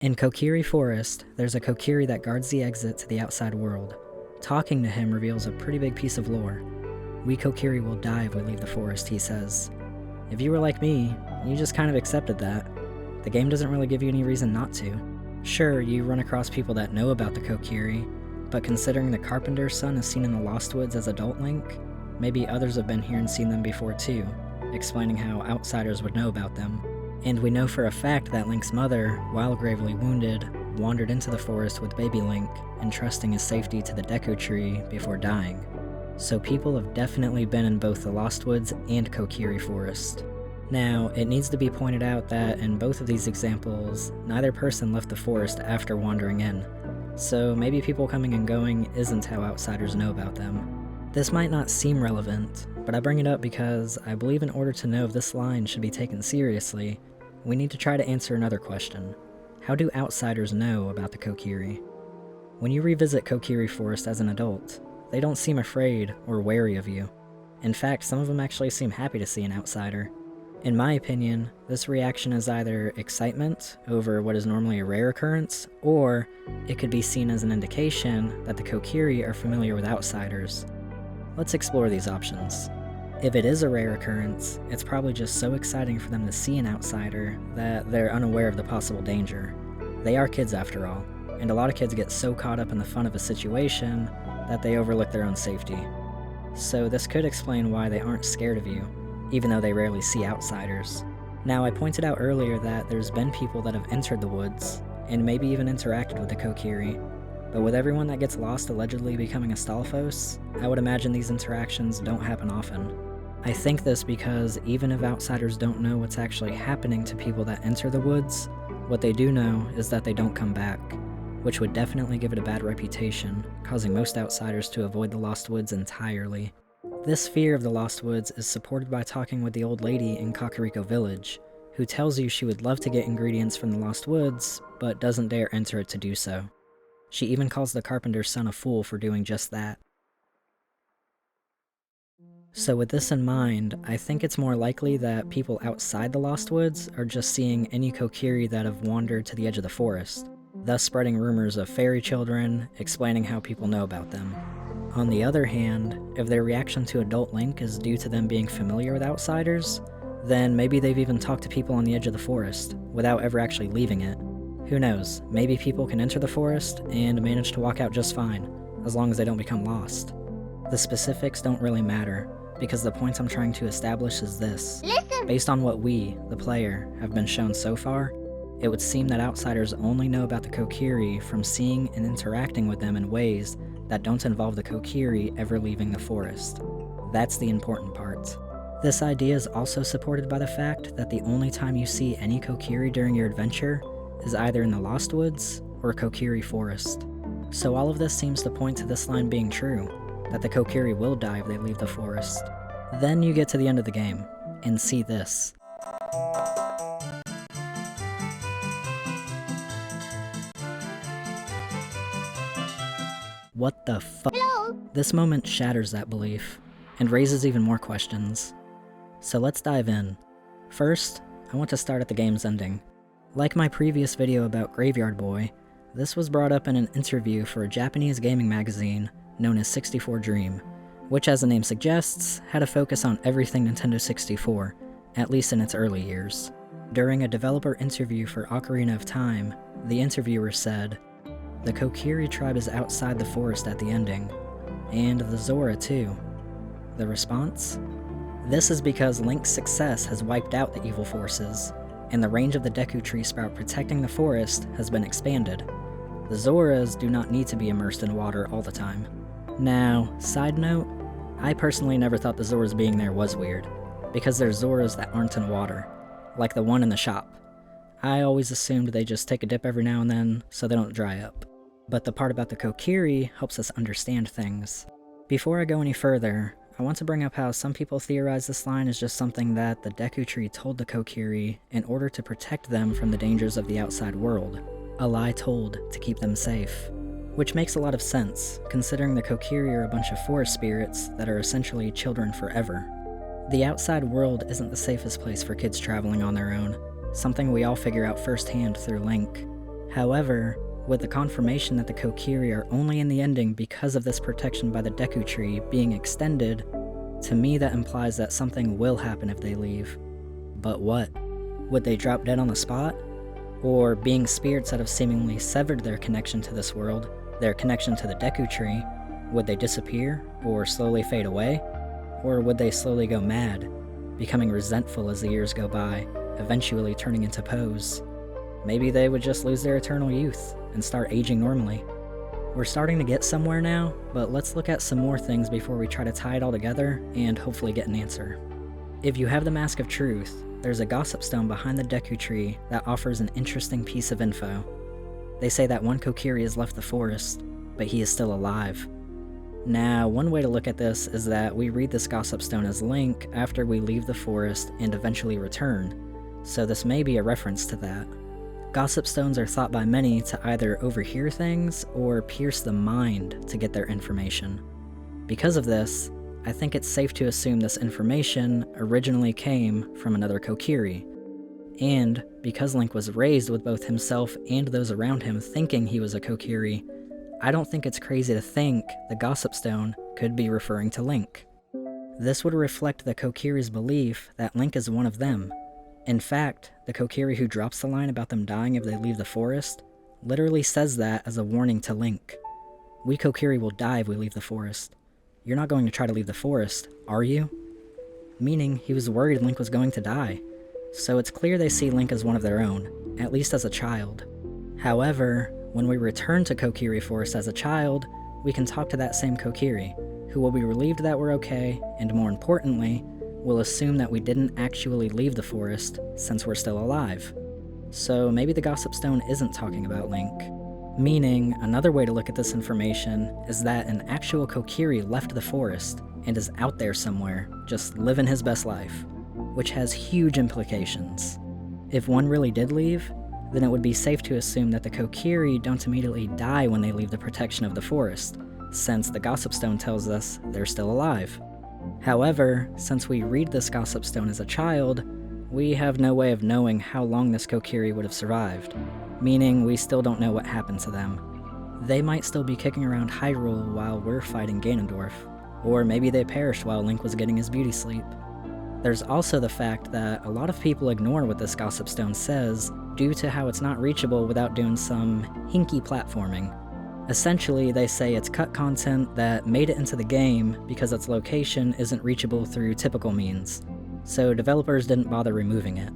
In Kokiri Forest, there's a Kokiri that guards the exit to the outside world. Talking to him reveals a pretty big piece of lore. We Kokiri will die if we leave the forest, he says. If you were like me, you just kind of accepted that. The game doesn't really give you any reason not to. Sure, you run across people that know about the Kokiri, but considering the carpenter's son is seen in the Lost Woods as adult Link, maybe others have been here and seen them before too, explaining how outsiders would know about them. And we know for a fact that Link's mother, while gravely wounded, wandered into the forest with baby Link, entrusting his safety to the Deku Tree before dying. So people have definitely been in both the Lost Woods and Kokiri Forest. Now, it needs to be pointed out that in both of these examples, neither person left the forest after wandering in, so maybe people coming and going isn't how outsiders know about them. This might not seem relevant, but I bring it up because I believe in order to know if this line should be taken seriously, we need to try to answer another question. How do outsiders know about the Kokiri? When you revisit Kokiri Forest as an adult, they don't seem afraid or wary of you. In fact, some of them actually seem happy to see an outsider. In my opinion, this reaction is either excitement over what is normally a rare occurrence, or it could be seen as an indication that the Kokiri are familiar with outsiders. Let's explore these options. If it is a rare occurrence, it's probably just so exciting for them to see an outsider that they're unaware of the possible danger. They are kids after all, and a lot of kids get so caught up in the fun of a situation that they overlook their own safety. So this could explain why they aren't scared of you, even though they rarely see outsiders. Now, I pointed out earlier that there's been people that have entered the woods, and maybe even interacted with the Kokiri, but with everyone that gets lost allegedly becoming a Stalfos, I would imagine these interactions don't happen often. I think this because even if outsiders don't know what's actually happening to people that enter the woods, what they do know is that they don't come back, which would definitely give it a bad reputation, causing most outsiders to avoid the Lost Woods entirely. This fear of the Lost Woods is supported by talking with the old lady in Kakariko Village, who tells you she would love to get ingredients from the Lost Woods, but doesn't dare enter it to do so. She even calls the carpenter's son a fool for doing just that. So with this in mind, I think it's more likely that people outside the Lost Woods are just seeing any Kokiri that have wandered to the edge of the forest, thus spreading rumors of fairy children, explaining how people know about them. On the other hand, if their reaction to adult Link is due to them being familiar with outsiders, then maybe they've even talked to people on the edge of the forest, without ever actually leaving it. Who knows, maybe people can enter the forest and manage to walk out just fine, as long as they don't become lost. The specifics don't really matter, because the point I'm trying to establish is this. Listen. Based on what we, the player, have been shown so far, it would seem that outsiders only know about the Kokiri from seeing and interacting with them in ways that don't involve the Kokiri ever leaving the forest. That's the important part. This idea is also supported by the fact that the only time you see any Kokiri during your adventure is either in the Lost Woods or Kokiri Forest. So all of this seems to point to this line being true, that the Kokiri will die if they leave the forest. Then you get to the end of the game, and see this. What the fuck? This moment shatters that belief, and raises even more questions. So let's dive in. First, I want to start at the game's ending. Like my previous video about Graveyard Boy, this was brought up in an interview for a Japanese gaming magazine known as 64 Dream, which as the name suggests, had a focus on everything Nintendo 64, at least in its early years. During a developer interview for Ocarina of Time, the interviewer said, "The Kokiri tribe is outside the forest at the ending, and the Zora too." The response? This is because Link's success has wiped out the evil forces, and the range of the Deku Tree sprout protecting the forest has been expanded. The Zoras do not need to be immersed in water all the time. Now, side note, I personally never thought the Zoras being there was weird, because there's Zoras that aren't in water, like the one in the shop. I always assumed they just take a dip every now and then, so they don't dry up. But the part about the Kokiri helps us understand things. Before I go any further, I want to bring up how some people theorize this line is just something that the Deku Tree told the Kokiri in order to protect them from the dangers of the outside world. A lie told to keep them safe. Which makes a lot of sense, considering the Kokiri are a bunch of forest spirits that are essentially children forever. The outside world isn't the safest place for kids traveling on their own, something we all figure out firsthand through Link. However, with the confirmation that the Kokiri are only in the ending because of this protection by the Deku Tree being extended, to me that implies that something will happen if they leave. But what? Would they drop dead on the spot? Or being spirits that have seemingly severed their connection to this world, their connection to the Deku Tree, would they disappear or slowly fade away? Or would they slowly go mad, becoming resentful as the years go by, eventually turning into Pose? Maybe they would just lose their eternal youth and start aging normally. We're starting to get somewhere now, but let's look at some more things before we try to tie it all together and hopefully get an answer. If you have the Mask of Truth, there's a gossip stone behind the Deku Tree that offers an interesting piece of info. They say that one Kokiri has left the forest, but he is still alive. Now, one way to look at this is that we read this gossip stone as Link after we leave the forest and eventually return, so this may be a reference to that. Gossip stones are thought by many to either overhear things or pierce the mind to get their information. Because of this, I think it's safe to assume this information originally came from another Kokiri. And because Link was raised with both himself and those around him thinking he was a Kokiri, I don't think it's crazy to think the gossip stone could be referring to Link. This would reflect the Kokiri's belief that Link is one of them. In fact, the Kokiri who drops the line about them dying if they leave the forest literally says that as a warning to Link. We Kokiri will die if we leave the forest. You're not going to try to leave the forest, are you? Meaning he was worried Link was going to die. So it's clear they see Link as one of their own, at least as a child. However, when we return to Kokiri Forest as a child, we can talk to that same Kokiri, who will be relieved that we're okay, and more importantly, will assume that we didn't actually leave the forest since we're still alive. So maybe the Gossip Stone isn't talking about Link. Meaning, another way to look at this information is that an actual Kokiri left the forest and is out there somewhere, just living his best life, which has huge implications. If one really did leave, then it would be safe to assume that the Kokiri don't immediately die when they leave the protection of the forest, since the Gossip Stone tells us they're still alive. However, since we read this Gossip Stone as a child, we have no way of knowing how long this Kokiri would have survived, meaning we still don't know what happened to them. They might still be kicking around Hyrule while we're fighting Ganondorf, or maybe they perished while Link was getting his beauty sleep. There's also the fact that a lot of people ignore what this Gossip Stone says due to how it's not reachable without doing some hinky platforming. Essentially, they say it's cut content that made it into the game because its location isn't reachable through typical means, so developers didn't bother removing it.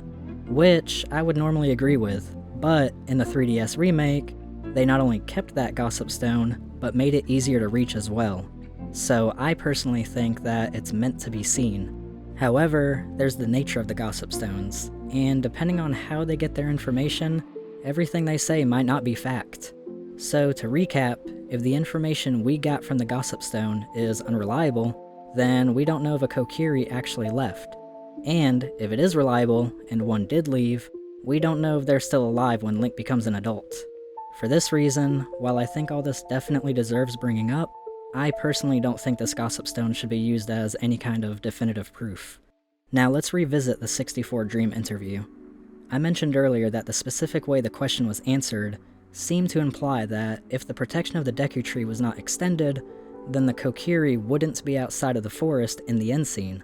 Which I would normally agree with, but in the 3DS remake, they not only kept that Gossip Stone, but made it easier to reach as well. So I personally think that it's meant to be seen. However, there's the nature of the Gossip Stones, and depending on how they get their information, everything they say might not be fact. So to recap, if the information we got from the Gossip Stone is unreliable, then we don't know if a Kokiri actually left. And if it is reliable, and one did leave, we don't know if they're still alive when Link becomes an adult. For this reason, while I think all this definitely deserves bringing up, I personally don't think this Gossip Stone should be used as any kind of definitive proof. Now let's revisit the 64 Dream interview. I mentioned earlier that the specific way the question was answered seemed to imply that if the protection of the Deku Tree was not extended, then the Kokiri wouldn't be outside of the forest in the end scene.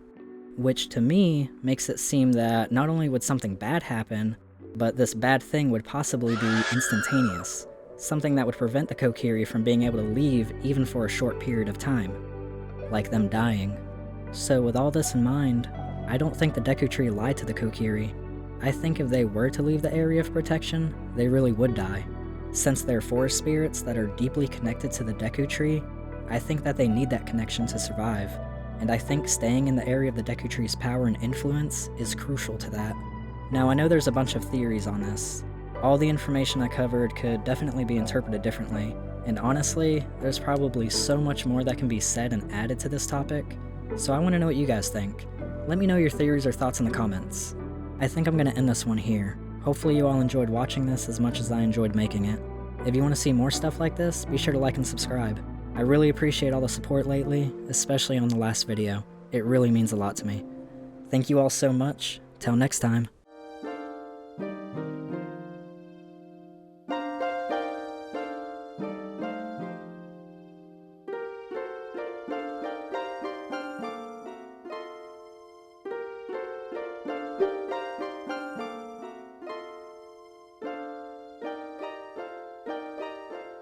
Which to me makes it seem that not only would something bad happen, but this bad thing would possibly be instantaneous. Something that would prevent the Kokiri from being able to leave even for a short period of time, like them dying. So with all this in mind, I don't think the Deku Tree lied to the Kokiri. I think if they were to leave the area of protection, they really would die. Since they're forest spirits that are deeply connected to the Deku Tree, I think that they need that connection to survive, and I think staying in the area of the Deku Tree's power and influence is crucial to that. Now I know there's a bunch of theories on this. All the information I covered could definitely be interpreted differently, and honestly, there's probably so much more that can be said and added to this topic, so I want to know what you guys think. Let me know your theories or thoughts in the comments. I think I'm going to end this one here. Hopefully you all enjoyed watching this as much as I enjoyed making it. If you want to see more stuff like this, be sure to like and subscribe. I really appreciate all the support lately, especially on the last video. It really means a lot to me. Thank you all so much. Till next time.